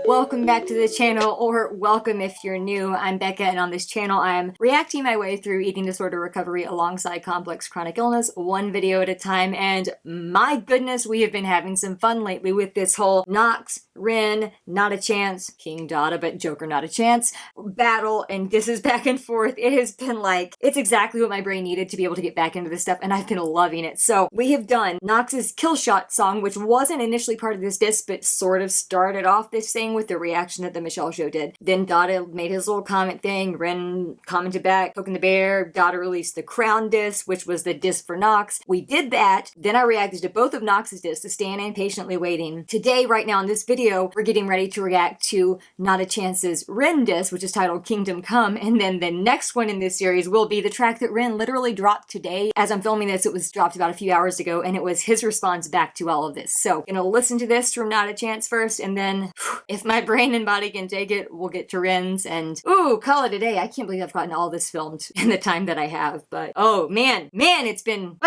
Welcome back to the channel, or welcome if you're new. I'm Becca, and on this channel I'm reacting my way through eating disorder recovery alongside complex chronic illness, one video at a time, and my goodness, we have been having some fun lately with this whole Nox, Ren, Notta Chance, King Dotta, but Joker Notta Chance, battle, and this is back and forth. It has been like, it's exactly what my brain needed to be able to get back into this stuff, and I've been loving it. So we have done Nox's Kill Shot song, which wasn't initially part of this disc, but sort of started off this thing with the reaction that the Michelle show did. Then Dotta made his little comment thing, Ren commented back, poking the bear, Dotta released the Crown disc, which was the disc for Nox. We did that, then I reacted to both of Nox's discs, to Stand and Patiently Waiting. Today, right now in this video, we're getting ready to react to Notta Chance's Ren disc, which is titled Kingdom Come, and then the next one in this series will be the track that Ren literally dropped today. As I'm filming this, it was dropped about a few hours ago, and it was his response back to all of this. So, I'm gonna listen to this from Notta Chance first, and then, if my brain and body can take it, we'll get to Ren's, and ooh, call it a day. I can't believe I've gotten all this filmed in the time that I have, but oh man, it's been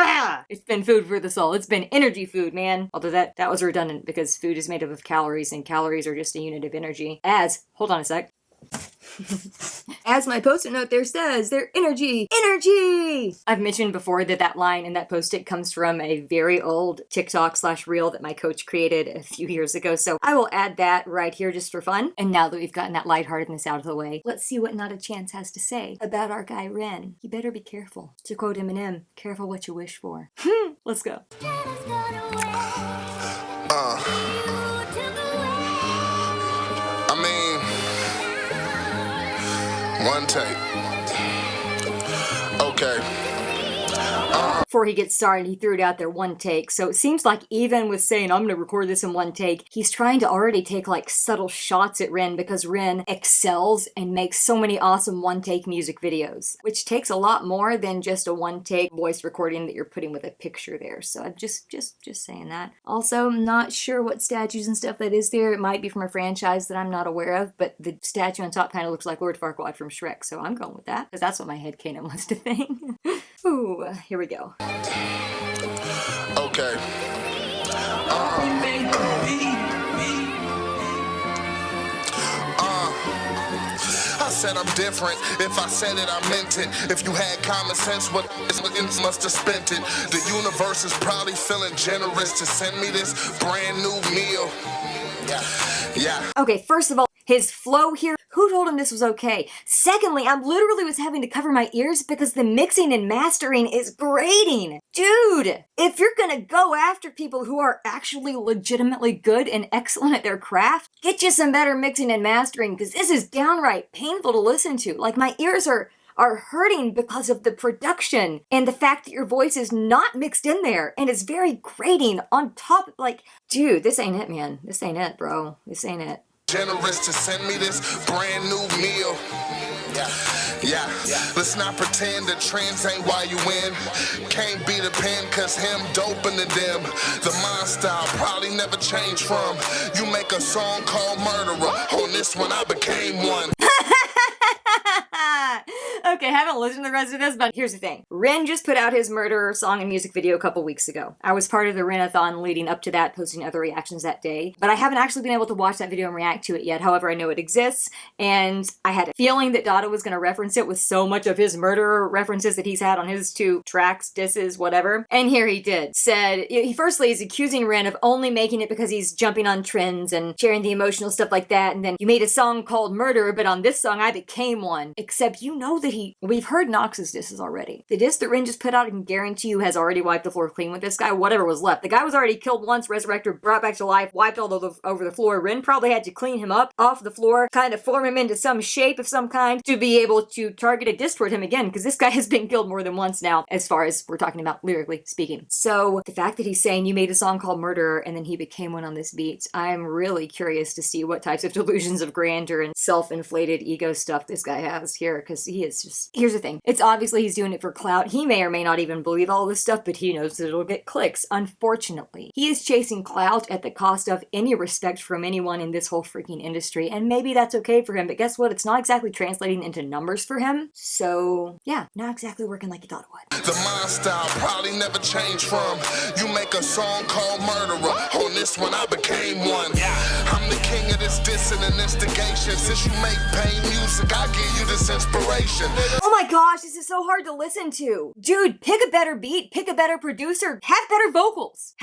food for the soul. It's been energy food, man. Although that was redundant because food is made up of calories, and calories are just a unit of energy. Hold on a sec. As my post-it note there says, they're energy! I've mentioned before that that line in that post-it comes from a very old TikTok/reel that my coach created a few years ago, so I will add that right here just for fun. And now that we've gotten that lightheartedness out of the way, let's see what Notta Chance has to say about our guy Ren. You better be careful. To quote Eminem, careful what you wish for. Let's go. One take. Okay. Before he gets started, he threw it out there, one take. So it seems like even with saying, I'm gonna record this in one take, he's trying to already take like subtle shots at Ren because Ren excels and makes so many awesome one-take music videos, which takes a lot more than just a one-take voice recording that you're putting with a picture there. So I'm just saying that. Also, I'm not sure what statues and stuff that is there. It might be from a franchise that I'm not aware of, but the statue on top kind of looks like Lord Farquaad from Shrek, so I'm going with that, because that's what my headcanon wants to think. Ooh, here we go. Okay. I said I'm different. If I said it, I meant it. If you had common sense, what must have spent it. The universe is probably feeling generous to send me this brand new meal. Yeah. Okay, first of all, his flow here, who told him this was okay? Secondly, I literally was having to cover my ears because the mixing and mastering is grating. Dude, if you're gonna go after people who are actually legitimately good and excellent at their craft, get you some better mixing and mastering, because this is downright painful to listen to. Like, my ears are hurting because of the production and the fact that your voice is not mixed in there and it's very grating on top. Like, dude, this ain't it, man. This ain't it, bro. This ain't it. Generous to send me this brand new meal. Yeah. Let's not pretend that trends ain't why you win. Can't be the pen cause him doping to them. The mind style probably never changed from. You make a song called Murderer. On this one I became one. Okay, I haven't listened to the rest of this, but here's the thing. Ren just put out his Murderer song and music video a couple weeks ago. I was part of the Renathon leading up to that, posting other reactions that day, but I haven't actually been able to watch that video and react to it yet. However, I know it exists, and I had a feeling that Dotta was going to reference it with so much of his Murderer references that he's had on his two tracks, disses, whatever. And here he did. Said, he firstly is accusing Ren of only making it because he's jumping on trends and sharing the emotional stuff like that, and then you made a song called Murderer, but on this song I became one. Except you know that we've heard Nox's disses already. The disc that Ren just put out, I can guarantee you, has already wiped the floor clean with this guy, whatever was left. The guy was already killed once, resurrected, brought back to life, wiped all over the floor. Ren probably had to clean him up off the floor, kind of form him into some shape of some kind to be able to target a disc toward him again, because this guy has been killed more than once now, as far as we're talking about lyrically speaking. So the fact that he's saying you made a song called Murderer and then he became one on this beat, I'm really curious to see what types of delusions of grandeur and self-inflated ego stuff this guy has here, because he is just this. Here's the thing. It's obviously he's doing it for clout. He may or may not even believe all this stuff, but he knows that it'll get clicks. Unfortunately, he is chasing clout at the cost of any respect from anyone in this whole freaking industry, and maybe that's okay for him, but guess what? It's not exactly translating into numbers for him. So yeah, not exactly working like he thought it would. The mind style probably never changed from. You make a song called Murderer. On this one I became one. I'm the king of this dissing and instigation. Since you make pain music, I give you this inspiration. Oh my gosh, this is so hard to listen to. Dude, pick a better beat, pick a better producer, have better vocals.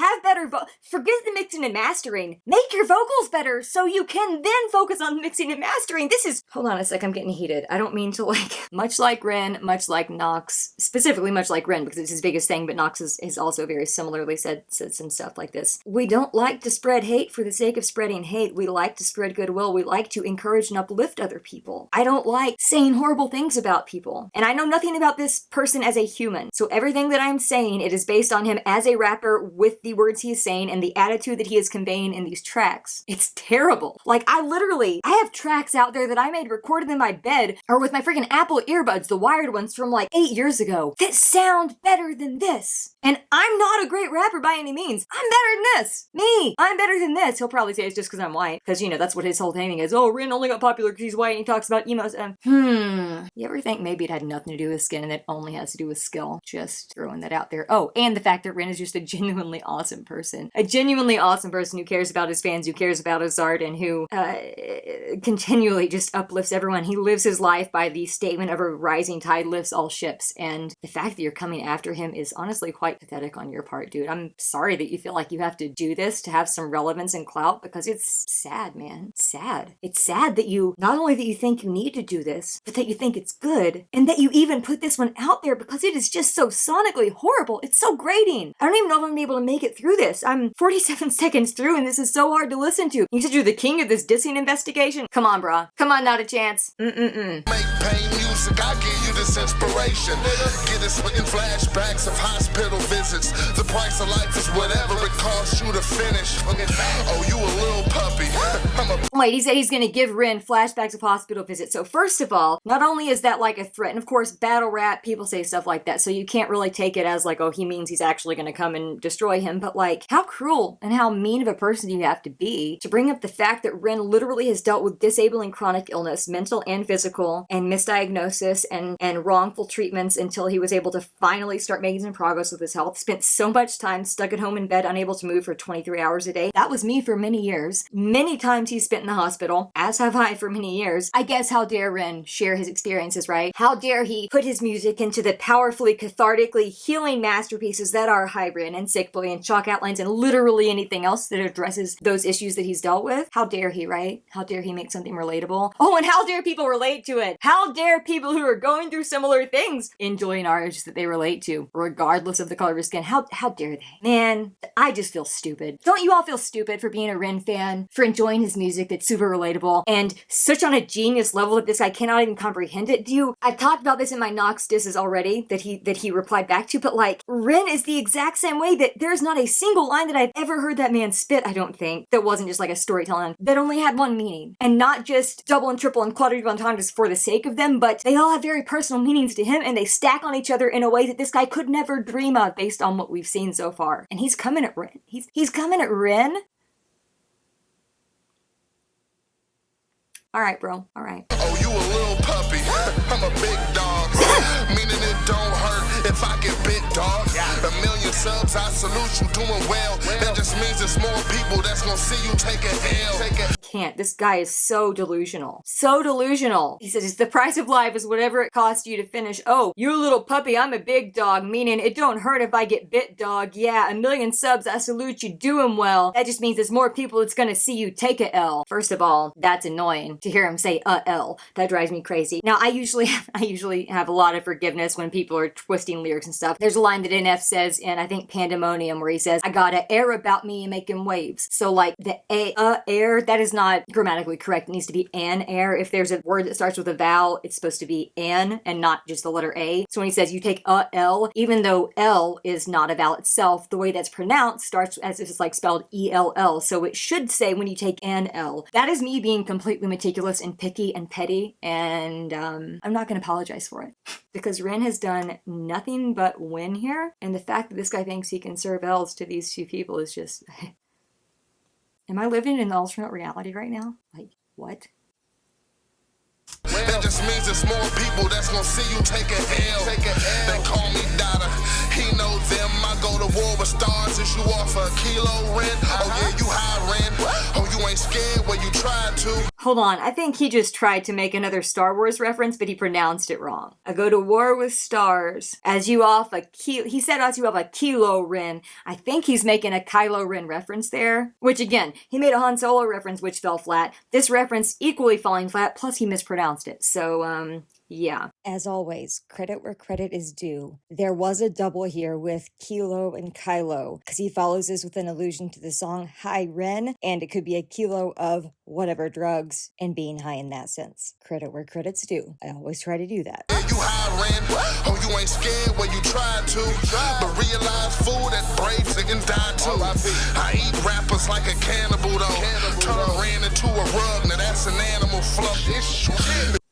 Forget the mixing and mastering. Make your vocals better so you can then focus on mixing and mastering. Hold on a sec, I'm getting heated. I don't mean to much like Ren, much like Nox, specifically much like Ren because it's his biggest thing, but Nox has also very similarly said some stuff like this. We don't like to spread hate for the sake of spreading hate. We like to spread goodwill. We like to encourage and uplift other people. I don't like saying horrible things about people. And I know nothing about this person as a human. So everything that I'm saying, it is based on him as a rapper with the words he is saying and the attitude that he is conveying in these tracks. It's terrible. I have tracks out there that I made recorded in my bed or with my freaking Apple earbuds, the wired ones from 8 years ago, that sound better than this. And I'm not a great rapper by any means. I'm better than this. Me. I'm better than this. He'll probably say it's just because I'm white. Because, that's what his whole thing is. Oh, Ren only got popular because he's white and he talks about emos. You ever think maybe it had nothing to do with skin and it only has to do with skill? Just throwing that out there. Oh, and the fact that Ren is just a genuinely awesome person. A genuinely awesome person who cares about his fans, who cares about his art, and who continually just uplifts everyone. He lives his life by the statement of a rising tide lifts all ships. And the fact that you're coming after him is honestly quite pathetic on your part, dude. I'm sorry that you feel like you have to do this to have some relevance and clout, because it's sad, man. It's sad. It's sad that not only that you think you need to do this, but that you think it's good, and that you even put this one out there because it is just so sonically horrible. It's so grating. I don't even know if I'm gonna be able to make it through this. I'm 47 seconds through and this is so hard to listen to. You said you're the king of this dissing investigation? Come on, brah. Come on, Notta Chance. Make pain music, I give you this inspiration. Get us in flashbacks of hospital visits. The price of life is whatever it costs you to finish. Oh, you a little puppy. Wait, he said he's gonna give Ren flashbacks of hospital visits. So first of all, not only is that a threat, and of course battle rap, people say stuff like that, so you can't really take it as oh, he means he's actually gonna come and destroy him, but how cruel and how mean of a person do you have to be to bring up the fact that Ren literally has dealt with disabling chronic illness, mental and physical, and misdiagnosis and wrongful treatments until he was able to finally start making some progress with his health. Spent so much time stuck at home in bed, unable to move for 23 hours a day. That was me for many years. Many times he's spent in the hospital, as have I for many years. I guess how dare Ren share his experiences, right? How dare he put his music into the powerfully, cathartically healing masterpieces that are Hybrid and Sick Boy and Chalk Outlines and literally anything else that addresses those issues that he's dealt with. How dare he, right? How dare he make something relatable? Oh, and how dare people relate to it? How dare people who are going through similar things enjoy an artist that they relate to, regardless of the color of his skin? How dare they? Man, I just feel stupid. Don't you all feel stupid for being a Ren fan, for enjoying his music that's super relatable and such on a genius level that this guy cannot even comprehend it? I talked about this in my Nox disses already that he replied back to, but Ren is the exact same way. That there's not a single line that I've ever heard that man spit, I don't think, that wasn't just a storytelling that only had one meaning, and not just double and triple and quadruple entendres for the sake of them, but they all have very personal meanings to him and they stack on each other in a way that this guy could never dream of based on what we've seen so far. And he's coming at Ren. He's coming at Ren. All right, bro. All right. Oh, you a little puppy. I'm a big dog. Meaning it don't hurt if I get bit, dog. 1 million subs, I salute you, doing well. That just means there's more people that's gonna see you take a L. Can't. This guy is so delusional. So delusional. He says it's the price of life is whatever it costs you to finish. Oh, you a little puppy, I'm a big dog, meaning it don't hurt if I get bit, dog. Yeah, 1 million subs, I salute you, doing well. That just means there's more people that's gonna see you take a L. First of all, that's annoying to hear him say L. That drives me crazy. Now, I usually have a lot of forgiveness when people are twisting lyrics and stuff. There's a line that NF says in, I think, Pandemonium, where he says, I got a air about me and making waves. So the air, that is not not grammatically correct. It needs to be an air. If there's a word that starts with a vowel, it's supposed to be an and not just the letter A. So when he says you take a L, even though L is not a vowel itself, the way that's pronounced starts as if it's like spelled E-L-L. So it should say when you take an L. That is me being completely meticulous and picky and petty, and I'm not going to apologize for it. Because Ren has done nothing but win here, and the fact that this guy thinks he can serve L's to these two people is just... Am I living in an alternate reality right now? Like, what? That just means there's more people that's gonna see you take a L. They call me Dotta. He knows them. I go to war with stars. Is you off a kilo rent? Oh yeah, you high rent. Oh, you ain't scared when you tried to. Hold on, I think he just tried to make another Star Wars reference, but he pronounced it wrong. I go to war with stars. As you off a he said as you off a kilo Ren. I think he's making a Kylo Ren reference there. Which again, he made a Han Solo reference which fell flat. This reference equally falling flat, plus he mispronounced it. So, yeah. As always, credit where credit is due. There was a double here with Kilo and Kylo, because he follows this with an allusion to the song Hi Ren, and it could be a kilo of whatever drugs, and being high in that sense. Credit where credit's due. I always try to do that. Yeah, you high Ren. Oh, you ain't scared when you tried to. But realize fool that braves and die too. I eat rappers like a cannibal though. Turn Ren into a rug. Now that's an animal fluff.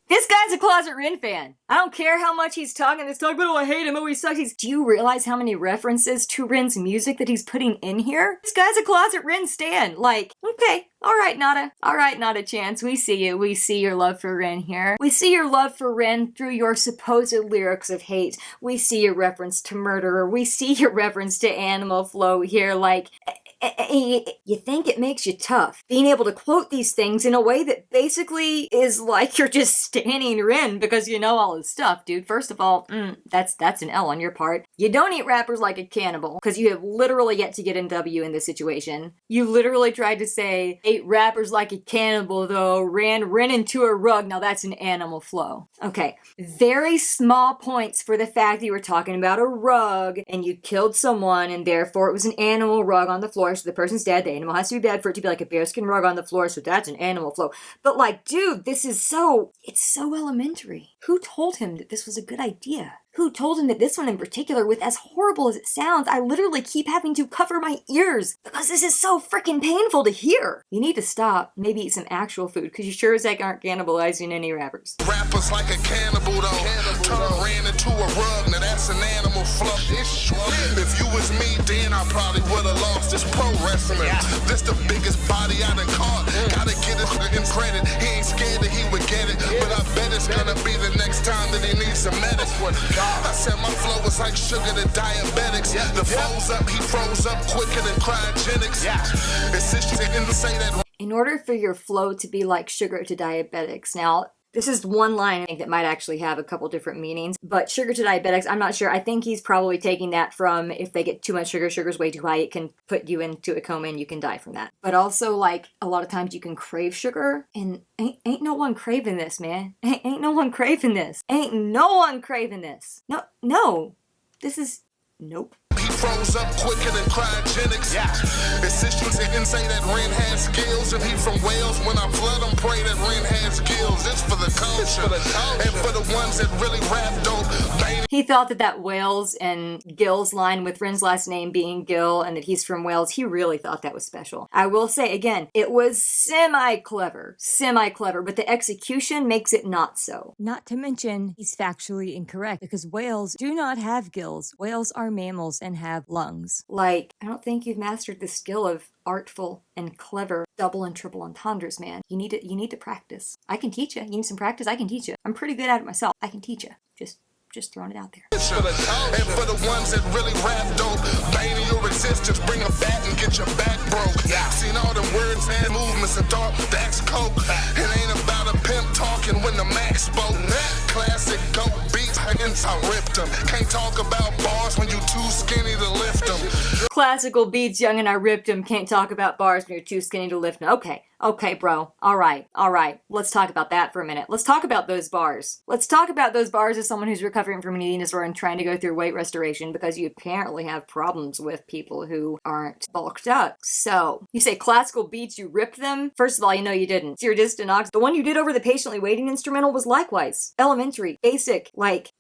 This guy's a closet Ren fan. I don't care how much he's talking this talk, but oh, I hate him, oh, he sucks. Do you realize how many references to Ren's music that he's putting in here? This guy's a closet Ren stan. Like, okay, all right, Notta. All right, Notta Chance, we see you. We see your love for Ren here. We see your love for Ren through your supposed lyrics of hate. We see your reference to murderer. We see your reference to animal flow here. Like, you think it makes you tough, being able to quote these things in a way that basically is like you're just standing Ren because you know all his stuff, dude. First of all, that's an L on your part. You don't eat rappers like a cannibal, because you have literally yet to get an W in this situation. You literally tried to say, ate rappers like a cannibal though, ran into a rug. Now that's an animal flow. Okay, very small points for the fact that you were talking about a rug and you killed someone and therefore it was an animal rug on the floor. So the person's dead, the animal has to be dead for it to be like a bearskin rug on the floor, so that's an animal flow. But like, dude, this is it's so elementary. Who told him that this was a good idea? Who told him that this one in particular, with as horrible as it sounds, I literally keep having to cover my ears because this is so freaking painful to hear. You need to stop, maybe eat some actual food, because you sure as heck aren't cannibalizing any rappers. Rappers like a cannibal though. Turn Ren into a rug, now that's an animal fluff. If you was me, then I probably would've lost this pro wrestling. This the biggest body I done caught. Gotta get it in credit. He ain't scared that he would get it, but I bet it's gonna be the next time that he needs some medic. I said my flow was like sugar to diabetics. The froze up, he froze up quicker than cryogenics. It's interesting to say that. In order for your flow to be like sugar to diabetics, now this is one line I think that might actually have a couple different meanings, but sugar to diabetics, I'm not sure. I think he's probably taking that from if they get too much sugar, sugar's way too high, it can put you into a coma and you can die from that. But also, like, a lot of times you can crave sugar, and ain't no one craving this, man. Ain't no one craving this. Ain't no one craving this. No. This is... Nope. He froze up quicker than cryogenics. It's interesting to say that Ren has skills, and he from Wales. When I flood him, pray that Ren has skills. It's for the culture, and for the ones that really rap dope. He thought that Wales and Gill's line with Ren's last name being Gill and that he's from Wales, he really thought that was special. I will say, again, it was semi-clever, but the execution makes it not so. Not to mention, he's factually incorrect, because whales do not have gills. Whales are mammals and have lungs. Like, I don't think you've mastered the skill of artful and clever double and triple entendres, man. You need to practice. I can teach you. You need some practice? I can teach you. I'm pretty good at it myself. I can teach you. Just throwing it out there. And for the ones that really rap dope, bane your resistance, bring a bat and get your back broke. Seen all the words and movements of dark, that's coke. It ain't about a pimp talking when the max spoke. Classic dope beats and cause I ripped them. Can't talk about bars when you too skinny to lift them. Classical beats, young and I ripped him. Can't talk about bars when you're too skinny to lift him. Okay, bro. All right. Let's talk about that for a minute. Let's talk about those bars. Let's talk about those bars as someone who's recovering from an eating disorder and trying to go through weight restoration, because you apparently have problems with people who aren't bulked up. So, you say classical beats, you ripped them? First of all, you know you didn't. Your disc and ox. The one you did over the patiently waiting instrumental was likewise elementary, basic, like,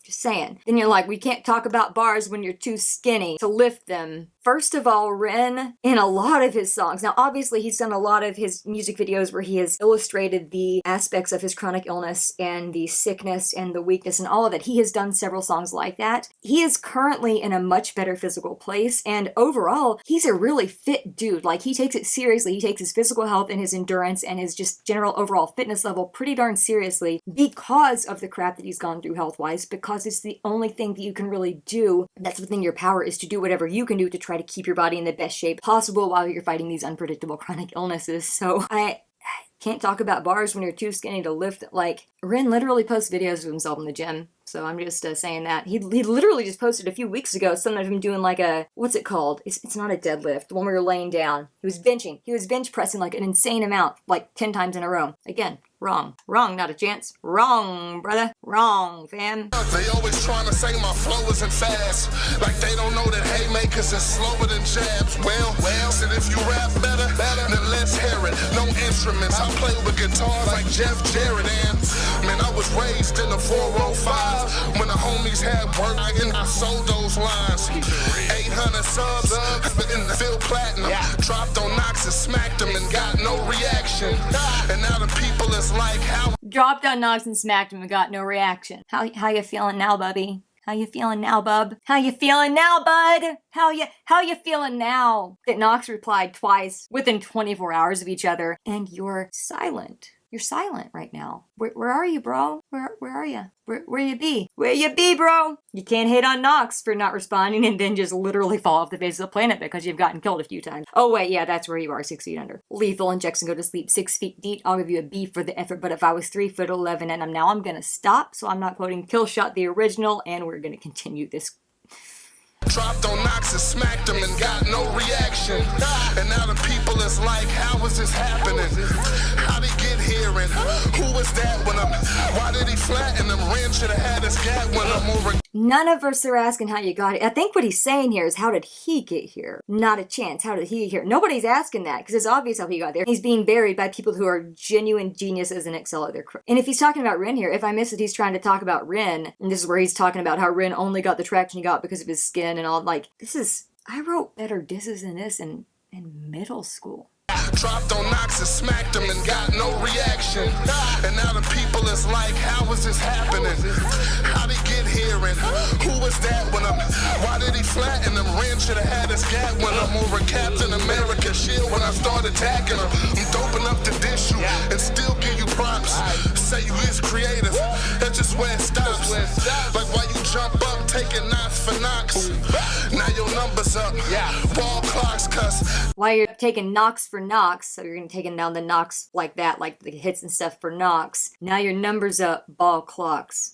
just saying. Then you're like, we can't talk about bars when you're too skinny to lift them. First of all, Ren, in a lot of his songs, now obviously he's done a lot of his music videos where he has illustrated the aspects of his chronic illness and the sickness and the weakness and all of it. He has done several songs like that. He is currently in a much better physical place, and overall, he's a really fit dude. Like, he takes it seriously. He takes his physical health and his endurance and his just general overall fitness level pretty darn seriously because of the crap that he's gone through health-wise, because it's the only thing that you can really do that's within your power, is to do whatever you can do to try to keep your body in the best shape possible while you're fighting these unpredictable chronic illnesses. So I can't talk about bars when you're too skinny to lift. Like, Ren literally posts videos of himself in the gym. So I'm just saying that. He literally just posted a few weeks ago some of him doing like a, what's it called? It's not a deadlift, the one where you're laying down. He was benching. He was bench pressing like an insane amount, like 10 times in a row. Again, wrong. Wrong, not a chance. Wrong, brother. Wrong, fam. They always trying to say my flow isn't fast. Like they don't know that haymakers is slower than jabs. Well, said if you rap better, then let's hear it. No instruments. I play with guitars like Jeff Jarrett. And man, I was raised in the 405. When the homies had work, I sold those lines. 800 subs in the field platinum. Dropped on Knox and smacked them and got no reaction. And now the people is like, how? Dropped on Knox and smacked him and got no reaction. How you feeling now, bubby? How you feeling now, bub? How you feeling now, bud? How you feeling now? That Knox replied twice within 24 hours of each other, and you're silent. You're silent right now. Where are you, bro? Where are you? Where you be? Where you be, bro? You can't hate on Knox for not responding and then just literally fall off the face of the planet because you've gotten killed a few times. Oh wait, yeah, that's where you are, 6 feet under. Lethal injects and go to sleep 6 feet deep. I'll give you a B for the effort, but if I was 3'11" and I'm gonna stop, so I'm not quoting Killshot the original, and we're gonna continue this. Dropped on Knox and smacked them and got no reaction. And now the people is like, how is this happening? How'd he get here and who was that when why did he flatten them? Ren should have had his gat when I'm over. None of us are asking how you got it. I think what he's saying here is, how did he get here? Not a chance. How did he get here? Nobody's asking that, because it's obvious how he got there. He's being buried by people who are genuine geniuses and excel at their craft. And if he's talking about Ren here, if I miss it, he's trying to talk about Ren, and this is where he's talking about how Ren only got the traction he got because of his skin and all. Like, I wrote better disses than this in middle school. Dropped on Knox and smacked them and got no reaction. And now the people is like, how is this happening? How'd he get here and who was that when why did he flatten them? Ren should have had his gat when I'm over Captain America shield when I started attacking him. I'm dope enough to dish you and still give you props. Say you is creative, that's just where it stops. Like why you jump up taking knots for knocks. Now your numbers up, ball clocks, cuz. While you're taking knocks for knocks, so you're gonna taking down the knocks like that, like the hits and stuff for knocks. Now your numbers up, ball clocks.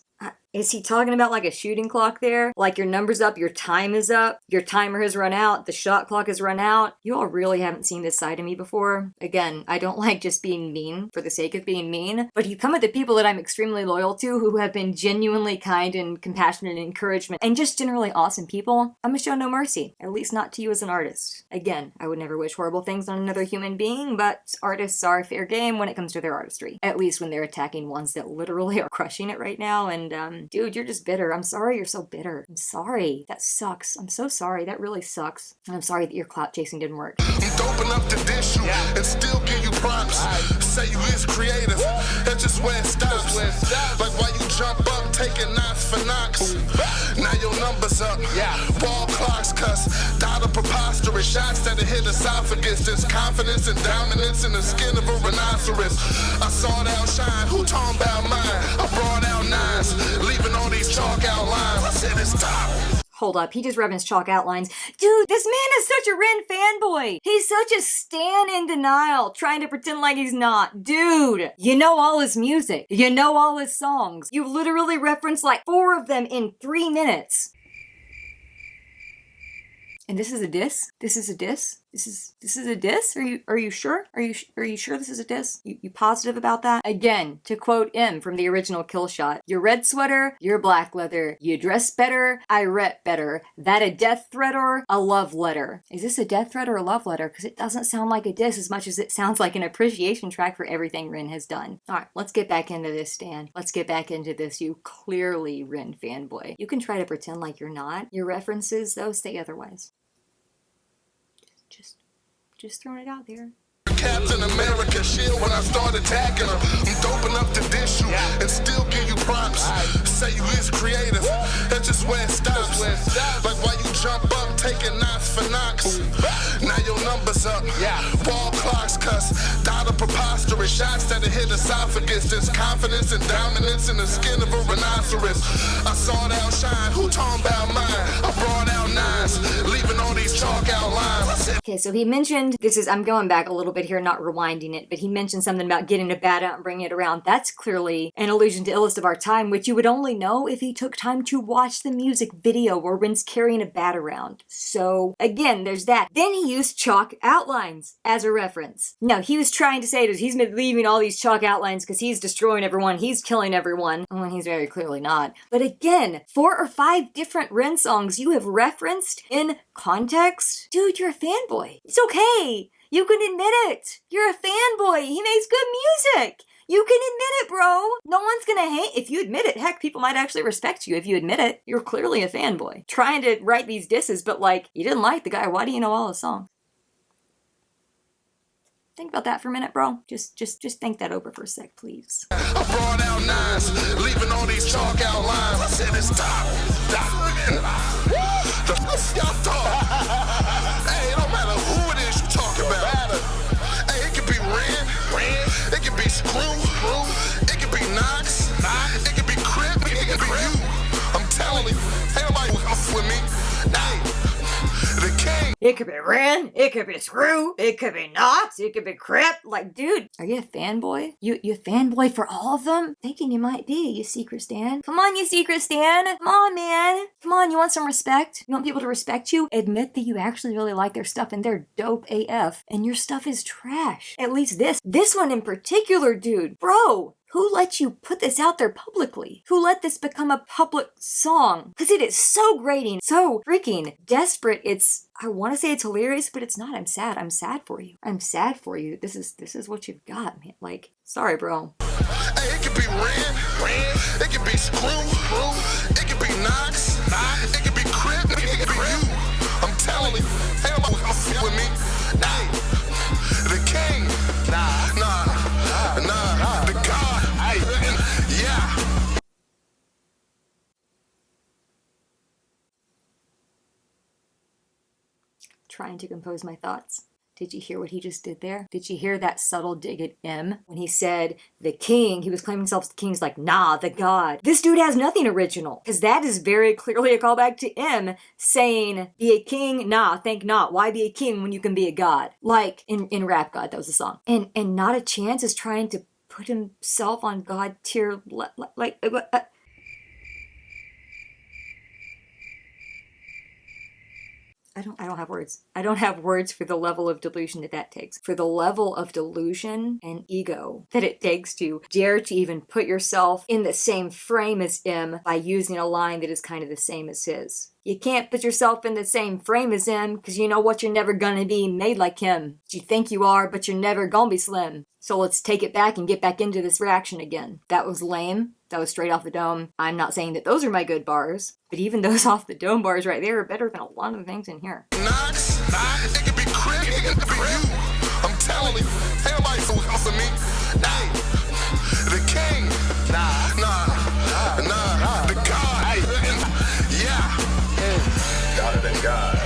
Is he talking about like a shooting clock there? Like your number's up, your time is up, your timer has run out, the shot clock has run out. You all really haven't seen this side of me before. Again, I don't like just being mean for the sake of being mean, but you come at the people that I'm extremely loyal to, who have been genuinely kind and compassionate and encouragement and just generally awesome people. I'm gonna show no mercy, at least not to you as an artist. Again, I would never wish horrible things on another human being, but artists are fair game when it comes to their artistry. At least when they're attacking ones that literally are crushing it right now. And dude, you're just bitter. I'm sorry you're so bitter. I'm sorry. That sucks. I'm so sorry. That really sucks. And I'm sorry that your clout chasing didn't work. I'm dope enough to dish you and still give you props. Say you is creative, that's just where it stops. Like why you jump up taking knots for knocks. Now your numbers up, ball clocks, cuz. Dotta preposterous shots that hit esophagus. There's confidence and dominance in the skin of a rhinoceros. I saw it outshine, who talking about mine? I brought out nines, leaving all these chalk outlines. I said it's time. hold up, he just referenced chalk outlines. Dude, this man is such a Ren fanboy. He's such a stan in denial, trying to pretend like he's not. Dude, you know all his music. You know all his songs. You've literally referenced like 4 of them in 3 minutes. And this is a diss? This is a diss? This is a diss? Are you sure? Are you sure this is a diss? You positive about that? Again, to quote M from the original Kill Shot, your red sweater, your black leather, you dress better, I rep better. That a death threat or a love letter? Is this a death threat or a love letter? Because it doesn't sound like a diss as much as it sounds like an appreciation track for everything Ren has done. Alright, let's get back into this, Stan. Let's get back into this, you clearly Ren fanboy. You can try to pretend like you're not. Your references, though, say otherwise. Just throwing it out there. Captain America shield when I start attacking them. I'm dope enough to dish you and still give you props. Say you is creative, that's just where it stops. Like why you jump up taking knots for knocks. Now your numbers up, wall clocks cuss. Dotta preposterous shots that hit esophagus. There's confidence and dominance in the skin of a rhinoceros. I saw that shine, who talking about mine? I brought out 9s, leaving all these chalk outlines. Okay, so he mentioned, I'm going back a little bit here, not rewinding it, but he mentioned something about getting a bat out and bringing it around. That's clearly an allusion to Illest of Our Time, which you would only know if he took time to watch the music video where Ren's carrying a bat around. So, again, there's that. Then he used chalk outlines as a reference. No, he was trying to say that he's been leaving all these chalk outlines because he's destroying everyone, he's killing everyone, when he's very clearly not. But again, 4 or 5 different Ren songs you have referenced in context? Dude, you're a fanboy. It's okay. You can admit it. You're a fanboy. He makes good music. You can admit it, bro. No one's gonna hate if you admit it. Heck, people might actually respect you if you admit it. You're clearly a fanboy. Trying to write these disses, but like, you didn't like the guy. Why do you know all his songs? Think about that for a minute, bro. Just think that over for a sec, please. I brought out 9s, leaving all these chalk outlines. I said it's top. The y'all talk. Hey, it don't matter who it is you talk about. Hey, it could be Ren. It could be Screw. It could be Knox. It could be Crip. It could be you. I'm telling you, ain't nobody off with me. Hey, the king. It could be Ren, it could be Screw, it could be Knox, it could be Crip. Like, dude, are you a fanboy? You a fanboy for all of them? Thinking you might be, you secret stan. Come on, you secret stan. Come on, man. Come on, you want some respect? You want people to respect you? Admit that you actually really like their stuff and they're dope AF. And your stuff is trash. At least this one in particular, dude. Bro. Who let you put this out there publicly? Who let this become a public song? Because it is so grating, so freaking desperate. I want to say it's hilarious, but it's not. I'm sad. I'm sad for you. I'm sad for you. This is what you've got, man. Like, sorry, bro. Hey, it could be Ren. It could be Screw. It could be Knox. It could be Crip. It could be you. I'm telling you, ain't nobody off with me. Hey, the king. Nah. The God. Yeah. Trying to compose my thoughts. Did you hear what he just did there? Did you hear that subtle dig at M? When he said, the king, he was claiming himself the king. He's like, nah, the god. This dude has nothing original. Because that is very clearly a callback to M saying, be a king? Nah, think not. Why be a king when you can be a god? Like, in Rap God, that was the song. And Notta Chance is trying to put himself on god tier, I don't have words. I don't have words for the level of delusion that takes. For the level of delusion and ego that it takes to dare to even put yourself in the same frame as him by using a line that is kind of the same as his. You can't put yourself in the same frame as him because you know what? You're never gonna be made like him. You think you are, but you're never gonna be slim. So let's take it back and get back into this reaction again. That was lame. That was straight off the dome. I'm not saying that those are my good bars, but even those off the dome bars right there are better than a lot of the things in here. Knox, it could be Crip, it could be you. I'm telling you, ain't nobody off of me. Hey, the king. Nah. The God. Yeah. Gotta than God.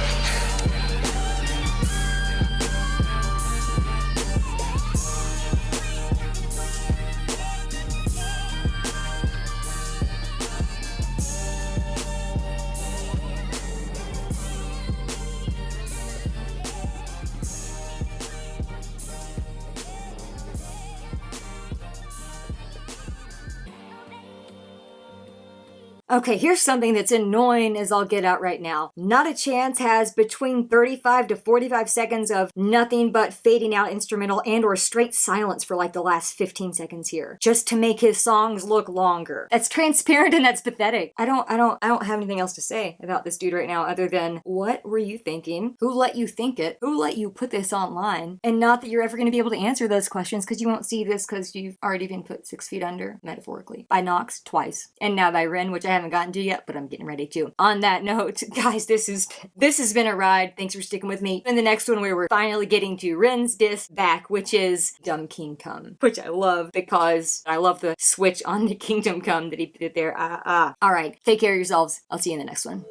Okay, here's something that's annoying as I'll get out right now. Notta Chance has between 35 to 45 seconds of nothing but fading out instrumental and or straight silence for like the last 15 seconds here, just to make his songs look longer. That's transparent and that's pathetic. I don't have anything else to say about this dude right now other than, what were you thinking? Who let you think it? Who let you put this online? And not that you're ever going to be able to answer those questions, because you won't see this because you've already been put 6 feet under, metaphorically, by Nox twice, and now by Ren, which I haven't gotten to yet, but I'm getting ready to. On that note, guys, this has been a ride. Thanks for sticking with me. In the next one, where we're finally getting to Ren's diss back, which is Dumb King Come, which I love because I love the switch on the Kingdom Come that he did there. All right, take care of yourselves. I'll see you in the next one.